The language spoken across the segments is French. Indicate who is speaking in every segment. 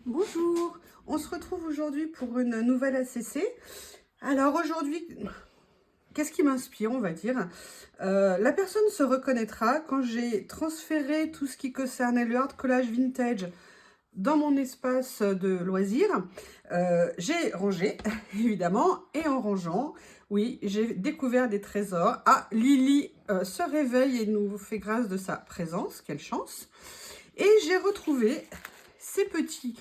Speaker 1: Bonjour, on se retrouve aujourd'hui pour une nouvelle ACC. Alors aujourd'hui, qu'est-ce qui m'inspire, on va dire? La personne se reconnaîtra quand j'ai transféré tout ce qui concernait le hard collage vintage dans mon espace de loisirs. J'ai rangé, évidemment, et en rangeant, oui, j'ai découvert des trésors. Ah, Lily se réveille et nous fait grâce de sa présence, quelle chance! Et j'ai retrouvé ces petits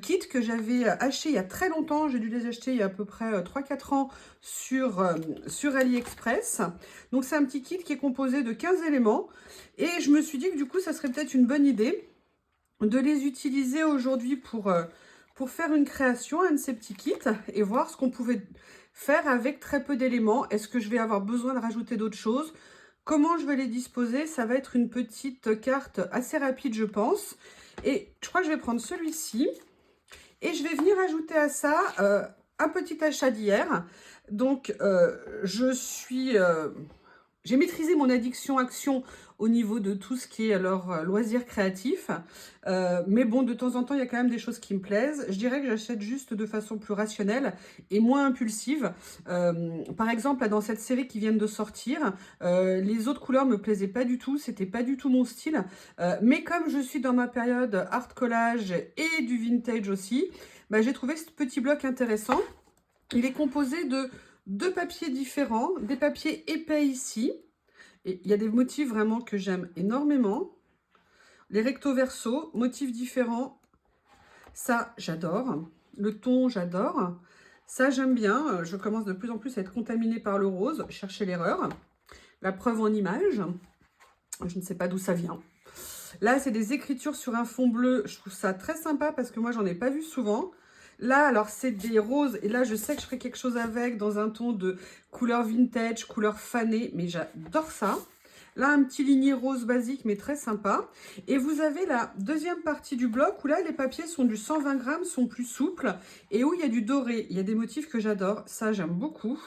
Speaker 1: kits que j'avais achetés il y a très longtemps. J'ai dû les acheter il y a à peu près 3-4 ans sur AliExpress. Donc c'est un petit kit qui est composé de 15 éléments. Et je me suis dit que du coup, ça serait peut-être une bonne idée de les utiliser aujourd'hui pour faire une création, un de ces petits kits, et voir ce qu'on pouvait faire avec très peu d'éléments. Est-ce que je vais avoir besoin de rajouter d'autres choses? Comment je vais les disposer? Ça va être une petite carte assez rapide, je pense. Et je crois que je vais prendre celui-ci. Et je vais venir ajouter à ça un petit achat d'hier. Donc, j'ai maîtrisé mon addiction action au niveau de tout ce qui est alors loisirs créatifs. Mais bon, de temps en temps, il y a quand même des choses qui me plaisent. Je dirais que j'achète juste de façon plus rationnelle et moins impulsive. Par exemple, là, dans cette série qui vient de sortir, les autres couleurs me plaisaient pas du tout. C'était pas du tout mon style. Mais comme je suis dans ma période art collage et du vintage aussi, bah, j'ai trouvé ce petit bloc intéressant. Il est composé de deux papiers différents, des papiers épais ici. Et il y a des motifs vraiment que j'aime énormément. Les recto verso, motifs différents. Ça, j'adore. Le ton, j'adore. Ça, j'aime bien. Je commence de plus en plus à être contaminée par le rose. Chercher l'erreur. La preuve en image. Je ne sais pas d'où ça vient. Là, c'est des écritures sur un fond bleu. Je trouve ça très sympa parce que moi, j'en ai pas vu souvent. Là, alors, c'est des roses. Et là, je sais que je ferai quelque chose avec dans un ton de couleur vintage, couleur fanée. Mais j'adore ça. Là, un petit ligné rose basique, mais très sympa. Et vous avez la deuxième partie du bloc où là, les papiers sont du 120 grammes, sont plus souples. Et où il y a du doré. Il y a des motifs que j'adore. Ça, j'aime beaucoup.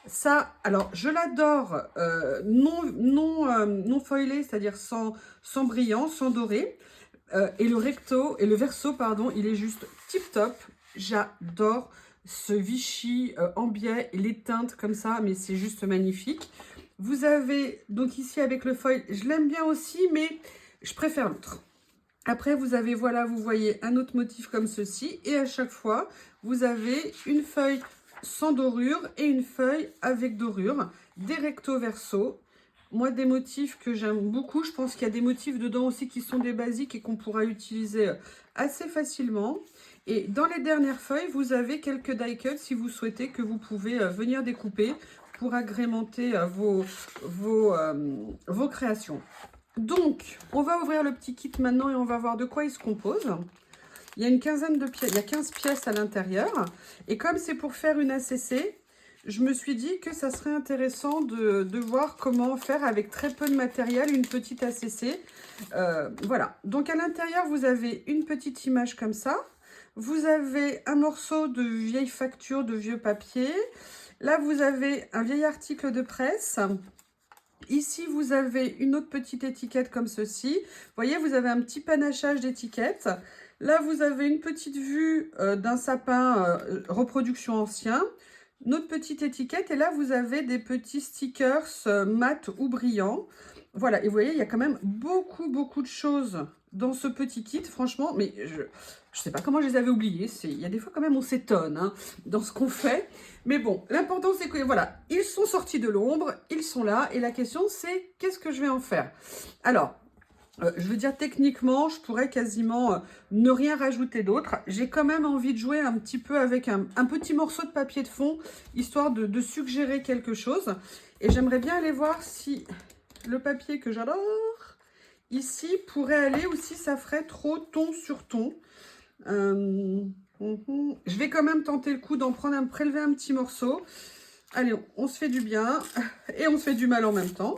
Speaker 1: Ça, alors, je l'adore non foilé, c'est-à-dire sans brillant, sans doré. Et le verso, pardon, il est juste tip-top. J'adore ce Vichy en biais, les teintes comme ça, mais c'est juste magnifique. Vous avez, donc ici avec le foil, je l'aime bien aussi, mais je préfère l'autre. Après, vous avez, voilà, vous voyez un autre motif comme ceci. Et à chaque fois, vous avez une feuille sans dorure et une feuille avec dorure. Des recto verso. Moi, des motifs que j'aime beaucoup. Je pense qu'il y a des motifs dedans aussi qui sont des basiques et qu'on pourra utiliser assez facilement. Et dans les dernières feuilles, vous avez quelques die cuts si vous souhaitez que vous pouvez venir découper pour agrémenter vos créations. Donc, on va ouvrir le petit kit maintenant et on va voir de quoi il se compose. Il y a une quinzaine de pièces, il y a 15 pièces à l'intérieur. Et comme c'est pour faire une ACC, je me suis dit que ça serait intéressant de voir comment faire avec très peu de matériel une petite ACC. Voilà. Donc à l'intérieur, vous avez une petite image comme ça. Vous avez un morceau de vieille facture, de vieux papier. Là, vous avez un vieil article de presse. Ici, vous avez une autre petite étiquette comme ceci. Vous voyez, vous avez un petit panachage d'étiquettes. Là, vous avez une petite vue d'un sapin reproduction ancien. Notre petite étiquette. Et là, vous avez des petits stickers mat ou brillants. Voilà, et vous voyez, il y a quand même beaucoup de choses dans ce petit kit, franchement, mais je ne sais pas comment je les avais oubliés. Il y a des fois quand même, on s'étonne hein, dans ce qu'on fait. Mais bon, l'important c'est que voilà, ils sont sortis de l'ombre, ils sont là, et la question c'est qu'est-ce que je vais en faire? Alors, je veux dire techniquement, je pourrais quasiment ne rien rajouter d'autre. J'ai quand même envie de jouer un petit peu avec un petit morceau de papier de fond, histoire de suggérer quelque chose. Et j'aimerais bien aller voir si le papier que j'adore ici pourrait aller ou si ça ferait trop ton sur ton. Je vais quand même tenter le coup d'en prélever un petit morceau. Allez, on se fait du bien et on se fait du mal en même temps.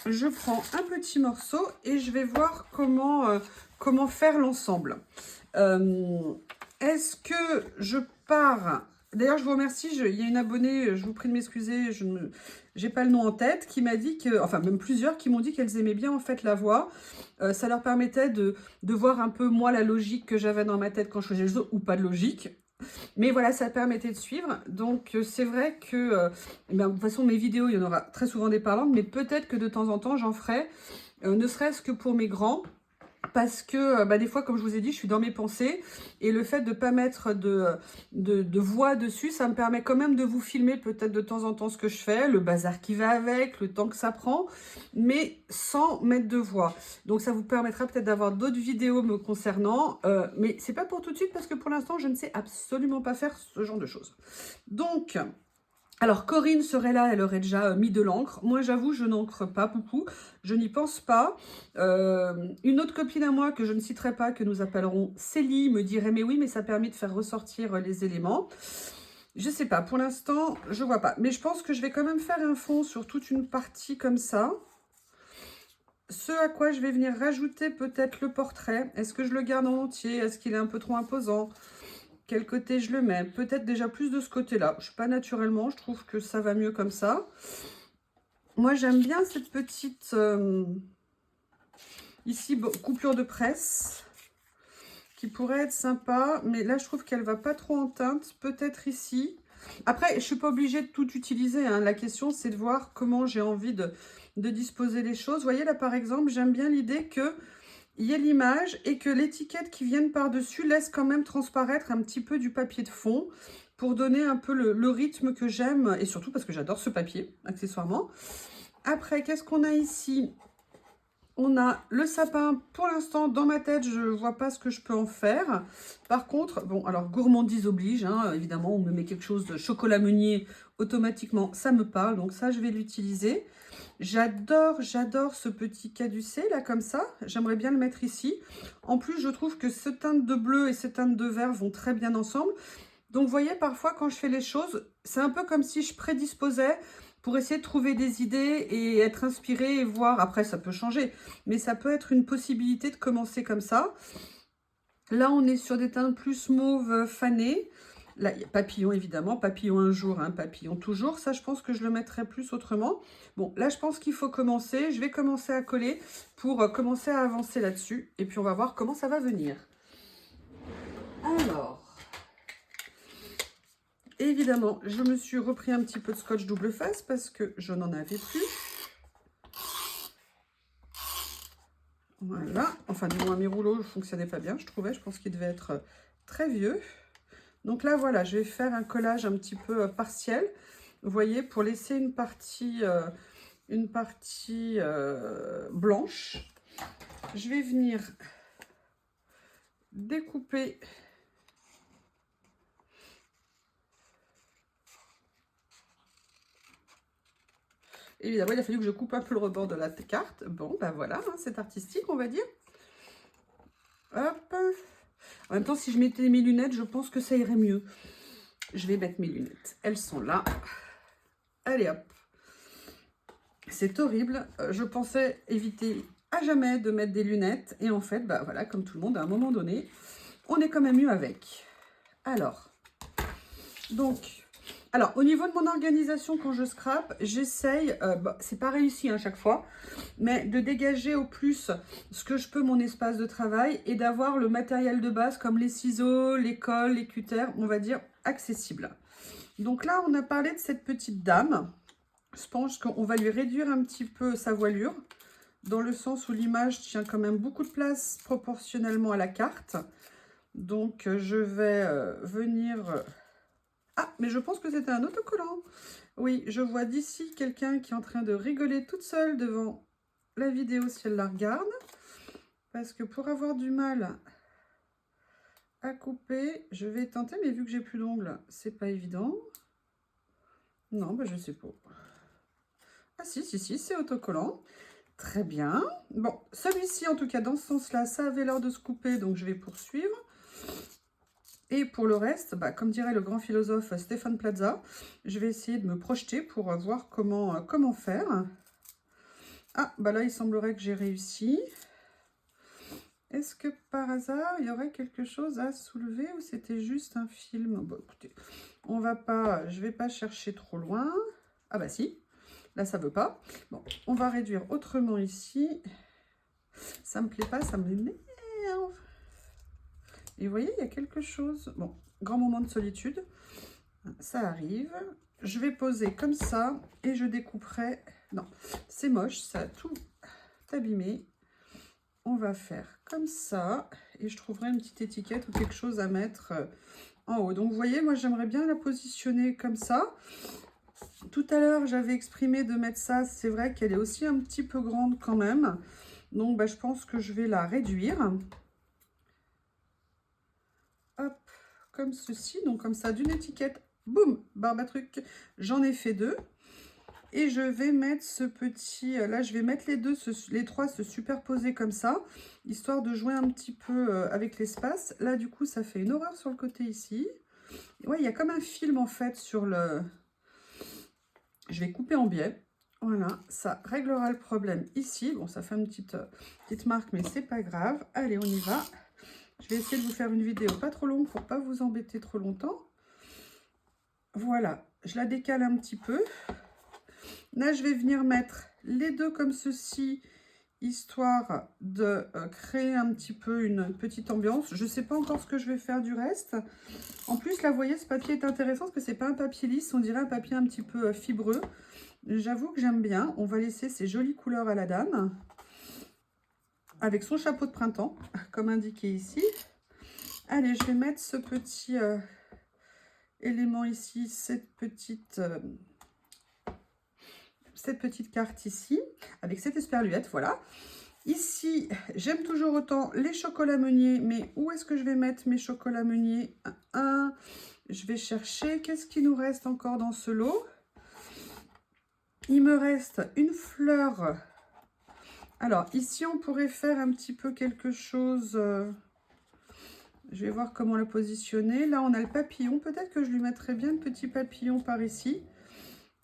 Speaker 1: Je prends un petit morceau et je vais voir comment faire l'ensemble. Est-ce que je pars D'ailleurs, je vous remercie. Il y a une abonnée, je vous prie de m'excuser, je n'ai pas le nom en tête, qui m'a dit que, enfin même plusieurs qui m'ont dit qu'elles aimaient bien en fait la voix. Ça leur permettait de voir un peu moi la logique que j'avais dans ma tête quand je faisais les autres, ou pas de logique. Mais voilà, ça permettait de suivre. Donc c'est vrai que, de toute façon mes vidéos, il y en aura très souvent des parlantes, mais peut-être que de temps en temps j'en ferai, ne serait-ce que pour mes grands. Parce que des fois, comme je vous ai dit, je suis dans mes pensées et le fait de ne pas mettre de voix dessus, ça me permet quand même de vous filmer peut-être de temps en temps ce que je fais, le bazar qui va avec, le temps que ça prend, mais sans mettre de voix. Donc ça vous permettra peut-être d'avoir d'autres vidéos me concernant, mais c'est pas pour tout de suite parce que pour l'instant, je ne sais absolument pas faire ce genre de choses. Donc... Alors, Corinne serait là, elle aurait déjà mis de l'encre. Moi, j'avoue, je n'encre pas beaucoup. Je n'y pense pas. Une autre copine à moi, que je ne citerai pas, que nous appellerons Célie, me dirait « Mais oui, mais ça permet de faire ressortir les éléments. » Je sais pas, pour l'instant, je vois pas. Mais je pense que je vais quand même faire un fond sur toute une partie comme ça. Ce à quoi je vais venir rajouter peut-être le portrait. Est-ce que je le garde en entier? Est-ce qu'il est un peu trop imposant? Quel côté je le mets? Peut-être déjà plus de ce côté-là. Je ne sais pas naturellement, je trouve que ça va mieux comme ça. Moi, j'aime bien cette petite, ici, coupure de presse, qui pourrait être sympa. Mais là, je trouve qu'elle ne va pas trop en teinte. Peut-être ici. Après, je ne suis pas obligée de tout utiliser, hein. La question, c'est de voir comment j'ai envie de disposer les choses. Vous voyez, là, par exemple, j'aime bien l'idée que... il y a l'image et que l'étiquette qui vient par-dessus laisse quand même transparaître un petit peu du papier de fond pour donner un peu le rythme que j'aime et surtout parce que j'adore ce papier, accessoirement. Après, qu'est-ce qu'on a ici? On a le sapin. Pour l'instant, dans ma tête, je ne vois pas ce que je peux en faire. Par contre, bon, alors gourmandise oblige, hein, évidemment, on me met quelque chose de chocolat meunier, automatiquement, ça me parle. Donc ça, je vais l'utiliser. J'adore ce petit caducé, là, comme ça. J'aimerais bien le mettre ici. En plus, je trouve que ce teinte de bleu et ce teinte de vert vont très bien ensemble. Donc, vous voyez, parfois, quand je fais les choses, c'est un peu comme si je prédisposais pour essayer de trouver des idées et être inspirée et voir. Après, ça peut changer, mais ça peut être une possibilité de commencer comme ça. Là, on est sur des teintes plus mauve fanées. Là, il y a papillon, évidemment. Papillon un jour, hein, papillon toujours. Ça, je pense que je le mettrai plus autrement. Bon, là, je pense qu'il faut commencer. Je vais commencer à coller pour commencer à avancer là-dessus. Et puis, on va voir comment ça va venir. Alors... évidemment, je me suis repris un petit peu de scotch double face parce que je n'en avais plus. Voilà. Enfin, du moins, mes rouleaux ne fonctionnaient pas bien, je trouvais. Je pense qu'ils devaient être très vieux. Donc là, voilà, je vais faire un collage un petit peu partiel. Vous voyez, pour laisser une partie blanche. Je vais venir découper... évidemment, il a fallu que je coupe un peu le rebord de la carte. Bon, ben voilà, hein, c'est artistique, on va dire. Hop. En même temps, si je mettais mes lunettes, je pense que ça irait mieux. Je vais mettre mes lunettes. Elles sont là. Allez, hop. C'est horrible. Je pensais éviter à jamais de mettre des lunettes. Et en fait, bah voilà, comme tout le monde, à un moment donné, on est quand même mieux avec. Alors, alors, au niveau de mon organisation, quand je scrape, j'essaye, c'est pas réussi à chaque fois, mais de dégager au plus ce que je peux mon espace de travail et d'avoir le matériel de base comme les ciseaux, les cols, les cutters, on va dire, accessibles. Donc là, on a parlé de cette petite dame. Je pense qu'on va lui réduire un petit peu sa voilure, dans le sens où l'image tient quand même beaucoup de place proportionnellement à la carte. Donc, je vais venir... ah, mais je pense que c'était un autocollant. Oui, je vois d'ici quelqu'un qui est en train de rigoler toute seule devant la vidéo si elle la regarde. Parce que pour avoir du mal à couper, je vais tenter, mais vu que j'ai plus d'ongles, c'est pas évident. Non, bah je sais pas. Ah si, c'est autocollant. Très bien. Bon, celui-ci, en tout cas, dans ce sens-là, ça avait l'air de se couper, donc je vais poursuivre. Et pour le reste, comme dirait le grand philosophe Stéphane Plaza, je vais essayer de me projeter pour voir comment faire. Ah, là, il semblerait que j'ai réussi. Est-ce que par hasard, il y aurait quelque chose à soulever ou c'était juste un film? Bon, écoutez, je vais pas chercher trop loin. Ah bah si, là ça veut pas. Bon, on va réduire autrement ici. Ça me plaît pas, ça m'énerve. Et vous voyez, il y a quelque chose. Bon, grand moment de solitude. Ça arrive. Je vais poser comme ça et je découperai. Non, c'est moche, ça a tout abîmé. On va faire comme ça et je trouverai une petite étiquette ou quelque chose à mettre en haut. Donc vous voyez, moi j'aimerais bien la positionner comme ça. Tout à l'heure j'avais exprimé de mettre ça, c'est vrai qu'elle est aussi un petit peu grande quand même. Donc bah, je pense que je vais la réduire. Hop, comme ceci, donc comme ça d'une étiquette, boum, Barbatruc, j'en ai fait 2. Et je vais mettre ce petit, là je vais mettre les trois se superposer comme ça, histoire de jouer un petit peu avec l'espace. Là du coup ça fait une horreur sur le côté ici. Ouais, il y a comme un film en fait sur le... Je vais couper en biais. Voilà, ça réglera le problème ici. Bon, ça fait une petite marque, mais c'est pas grave. Allez, on y va. Je vais essayer de vous faire une vidéo pas trop longue pour pas vous embêter trop longtemps. Voilà, je la décale un petit peu. Là, je vais venir mettre les deux comme ceci, histoire de créer un petit peu une petite ambiance. Je ne sais pas encore ce que je vais faire du reste. En plus, là, vous voyez, ce papier est intéressant parce que c'est pas un papier lisse, on dirait un papier un petit peu fibreux. J'avoue que j'aime bien. On va laisser ces jolies couleurs à la dame. Avec son chapeau de printemps, comme indiqué ici. Allez, je vais mettre ce petit élément ici, cette petite carte ici, avec cette esperluette, voilà. Ici, j'aime toujours autant les chocolats meuniers, mais où est-ce que je vais mettre mes chocolats meuniers? Je vais chercher, qu'est-ce qui nous reste encore dans ce lot? Il me reste une fleur. Alors, ici, on pourrait faire un petit peu quelque chose... je vais voir comment le positionner. Là, on a le papillon. Peut-être que je lui mettrais bien le petit papillon par ici.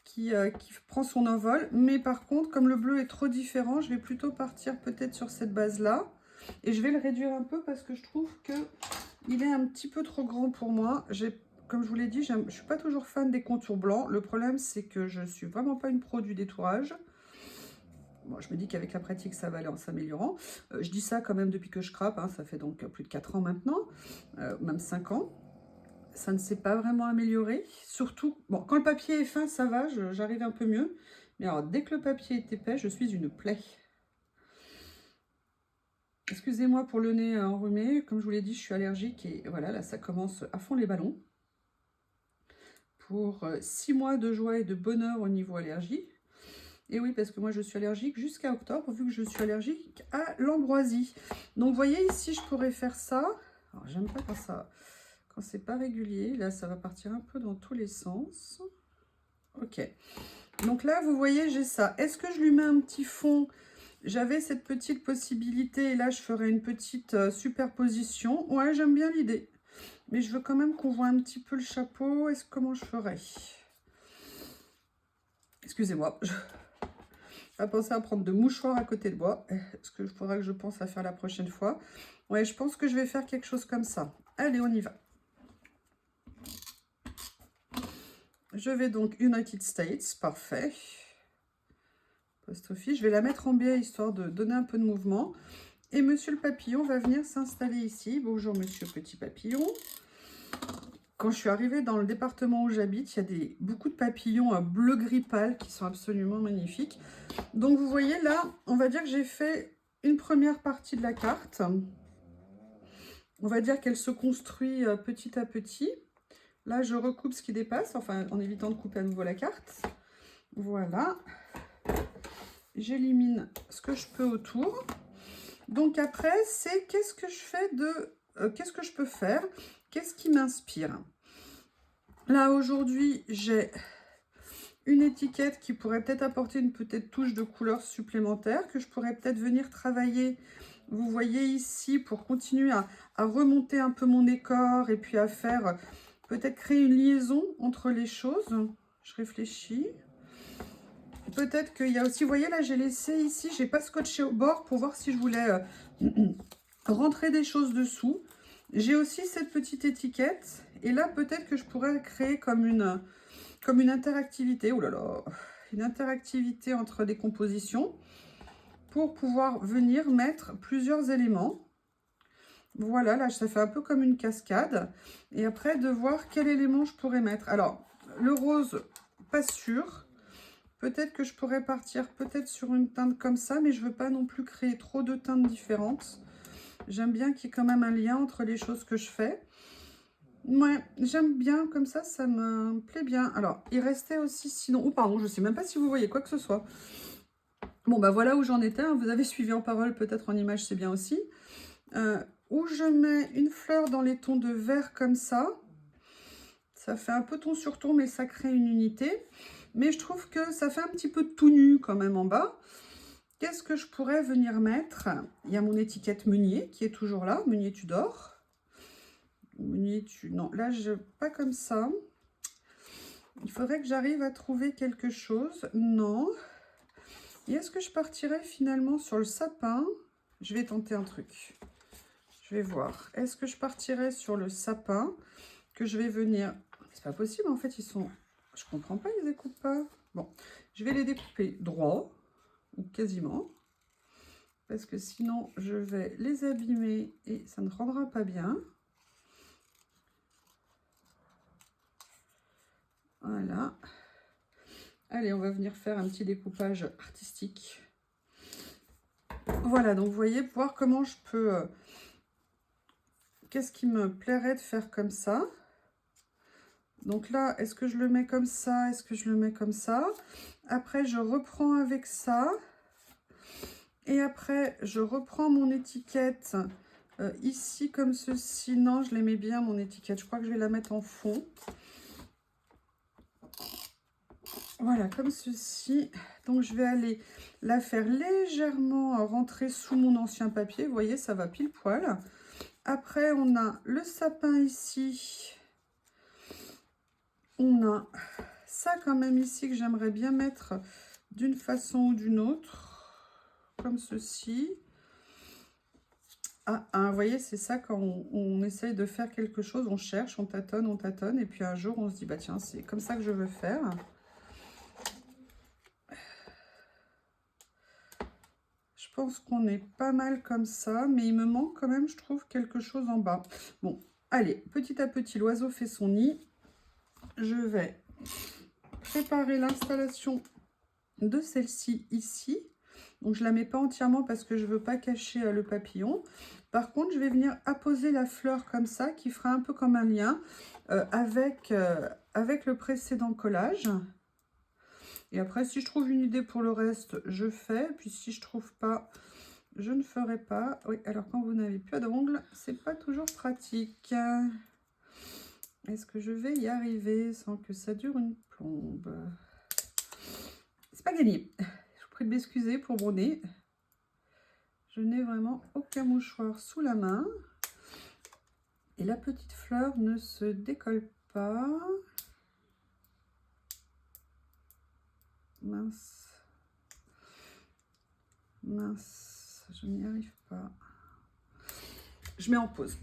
Speaker 1: Qui prend son envol, mais par contre comme le bleu est trop différent, je vais plutôt partir peut-être sur cette base là et je vais le réduire un peu parce que je trouve que il est un petit peu trop grand pour moi. Comme je vous l'ai dit, je suis pas toujours fan des contours blancs. Le problème c'est que je suis vraiment pas une pro du détourage. Bon, je me dis qu'avec la pratique ça va aller en s'améliorant. Je dis ça quand même depuis que je crape, hein, ça fait donc plus de 4 ans maintenant, même 5 ans. Ça ne s'est pas vraiment amélioré. Surtout, bon, quand le papier est fin, ça va, j'arrive un peu mieux. Mais alors, dès que le papier est épais, je suis une plaie. Excusez-moi pour le nez enrhumé. Comme je vous l'ai dit, je suis allergique. Et voilà, là, ça commence à fond les ballons. Pour 6 mois de joie et de bonheur au niveau allergie. Et oui, parce que moi, je suis allergique jusqu'à octobre, vu que je suis allergique à l'ambroisie. Donc, vous voyez, ici, je pourrais faire ça. Alors, j'aime pas quand ça... Quand c'est pas régulier, là ça va partir un peu dans tous les sens. Ok, donc là vous voyez j'ai ça. Est-ce que je lui mets un petit fond? J'avais cette petite possibilité et là je ferai une petite superposition. Ouais, j'aime bien l'idée, mais je veux quand même qu'on voit un petit peu le chapeau. Comment je ferais? Excusez-moi, je vais penser à prendre de mouchoirs à côté de moi. Est-ce que faudra que je pense à faire la prochaine fois? Ouais, je pense que je vais faire quelque chose comme ça. Allez, on y va. Je vais donc United States, parfait. Post office, je vais la mettre en biais histoire de donner un peu de mouvement. Et monsieur le papillon va venir s'installer ici. Bonjour monsieur petit papillon. Quand je suis arrivée dans le département où j'habite, il y a beaucoup de papillons bleu gris pâle qui sont absolument magnifiques. Donc vous voyez là, on va dire que j'ai fait une première partie de la carte. On va dire qu'elle se construit petit à petit. Là, je recoupe ce qui dépasse, enfin, en évitant de couper à nouveau la carte. Voilà. J'élimine ce que je peux autour. Donc après, c'est qu'est-ce que je fais qu'est-ce que je peux faire? Qu'est-ce qui m'inspire? Là, aujourd'hui, j'ai une étiquette qui pourrait peut-être apporter une touche de couleur supplémentaire, que je pourrais peut-être venir travailler, vous voyez ici, pour continuer à remonter un peu mon décor et puis à faire... peut-être créer une liaison entre les choses. Je réfléchis. Peut-être qu'il y a aussi... Vous voyez, là, j'ai laissé ici... J'ai pas scotché au bord pour voir si je voulais rentrer des choses dessous. J'ai aussi cette petite étiquette. Et là, peut-être que je pourrais créer comme une interactivité. Oh là là, une interactivité entre des compositions pour pouvoir venir mettre plusieurs éléments. Voilà, là, ça fait un peu comme une cascade. Et après, de voir quel élément je pourrais mettre. Alors, le rose, pas sûr. Peut-être que je pourrais partir peut-être sur une teinte comme ça, mais je ne veux pas non plus créer trop de teintes différentes. J'aime bien qu'il y ait quand même un lien entre les choses que je fais. Ouais, j'aime bien, comme ça me plaît bien. Alors, il restait aussi, sinon... Oh, pardon, je ne sais même pas si vous voyez quoi que ce soit. Bon, bah voilà où j'en étais. Hein. Vous avez suivi en parole, peut-être en image, c'est bien aussi. Où je mets une fleur dans les tons de vert comme ça. Ça fait un peu ton sur ton, mais ça crée une unité. Mais je trouve que ça fait un petit peu tout nu quand même en bas. Qu'est-ce que je pourrais venir mettre? Il y a mon étiquette Meunier qui est toujours là. Meunier Tudor. Meunier tu... Non, là, pas comme ça. Il faudrait que j'arrive à trouver quelque chose. Non. Et est-ce que je partirais finalement sur le sapin? Je vais tenter un truc. Je vais voir. Est-ce que je partirais sur le sapin? Que je vais venir... C'est pas possible, en fait, ils sont... Je comprends pas, ils découpent pas. Bon, je vais les découper droit, ou quasiment. Parce que sinon, je vais les abîmer et ça ne rendra pas bien. Voilà. Allez, on va venir faire un petit découpage artistique. Voilà, donc vous voyez, voir comment je peux... Qu'est-ce qui me plairait de faire comme ça? Donc là, est-ce que je le mets comme ça? Est-ce que je le mets comme ça? Après, je reprends avec ça. Et après, je reprends mon étiquette ici comme ceci. Non, je l'aimais bien, mon étiquette. Je crois que je vais la mettre en fond. Voilà, comme ceci. Donc, je vais aller la faire légèrement rentrer sous mon ancien papier. Vous voyez, ça va pile poil. Après, on a le sapin ici. On a ça quand même ici que j'aimerais bien mettre d'une façon ou d'une autre. Comme ceci. Ah, vous voyez, c'est ça quand on essaye de faire quelque chose, on cherche, on tâtonne. Et puis un jour, on se dit, bah tiens, c'est comme ça que je veux faire. Je pense qu'on est pas mal comme ça, mais il me manque quand même, je trouve, quelque chose en bas. Bon, allez, petit à petit, l'oiseau fait son nid. Je vais préparer l'installation de celle-ci ici. Donc, je ne la mets pas entièrement parce que je ne veux pas cacher le papillon. Par contre, je vais venir apposer la fleur comme ça, qui fera un peu comme un lien avec le précédent collage. Et après, si je trouve une idée pour le reste, je fais. Puis si je ne trouve pas, je ne ferai pas. Oui, alors quand vous n'avez plus d'ongles, c'est pas toujours pratique. Est-ce que je vais y arriver sans que ça dure une plombe? C'est pas gagné. Je vous prie de m'excuser pour mon nez. Je n'ai vraiment aucun mouchoir sous la main. Et la petite fleur ne se décolle pas. Mince. Mince, je n'y arrive pas. Je mets en pause.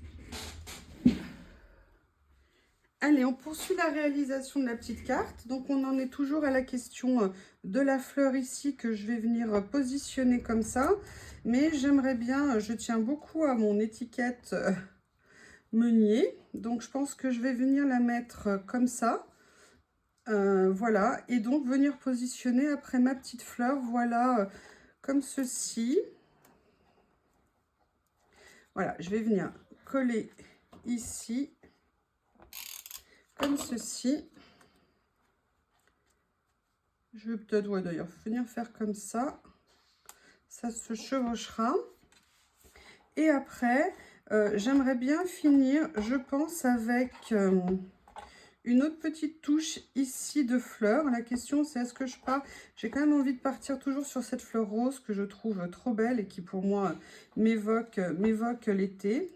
Speaker 1: Allez, on poursuit la réalisation de la petite carte. Donc, on en est toujours à la question de la fleur ici que je vais venir positionner comme ça. Mais j'aimerais bien, je tiens beaucoup à mon étiquette Meunier. Donc, je pense que je vais venir la mettre comme ça. Voilà. Et donc, venir positionner après ma petite fleur, voilà, comme ceci. Voilà, je vais venir coller ici. Comme ceci. Je vais peut-être, ouais, d'ailleurs, venir faire comme ça. Ça se chevauchera. Et après, j'aimerais bien finir, je pense, avec une autre petite touche ici de fleurs. La question, c'est est-ce que je pars... J'ai quand même envie de partir toujours sur cette fleur rose que je trouve trop belle et qui, pour moi, m'évoque l'été.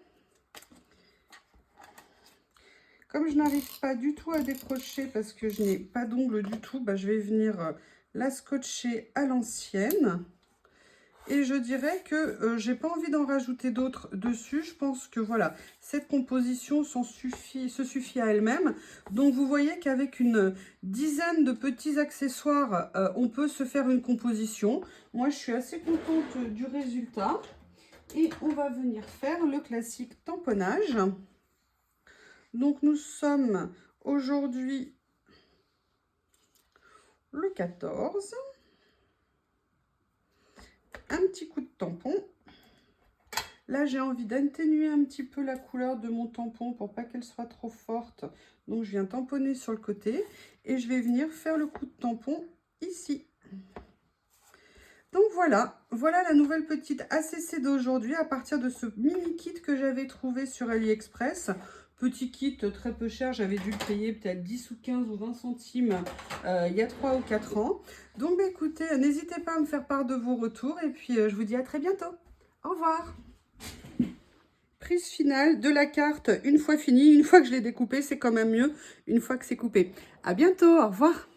Speaker 1: Comme je n'arrive pas du tout à décrocher parce que je n'ai pas d'ongles du tout, bah, je vais venir la scotcher à l'ancienne. Et je dirais que j'ai pas envie d'en rajouter d'autres dessus. Je pense que voilà, cette composition se suffit à elle-même. Donc vous voyez qu'avec une dizaine de petits accessoires, on peut se faire une composition. Moi, je suis assez contente du résultat. Et on va venir faire le classique tamponnage. Donc nous sommes aujourd'hui le 14. Un petit coup de tampon. Là, j'ai envie d'atténuer un petit peu la couleur de mon tampon pour pas qu'elle soit trop forte. Donc, je viens tamponner sur le côté et je vais venir faire le coup de tampon ici. Donc, voilà la nouvelle petite ACC d'aujourd'hui à partir de ce mini kit que j'avais trouvé sur AliExpress. Petit kit très peu cher, j'avais dû le payer peut-être 10 ou 15 ou 20 centimes il y a 3 ou 4 ans. Donc, bah, écoutez, n'hésitez pas à me faire part de vos retours et puis je vous dis à très bientôt. Au revoir. Prise finale de la carte une fois finie. Une fois que je l'ai découpée, c'est quand même mieux une fois que c'est coupé. À bientôt, au revoir.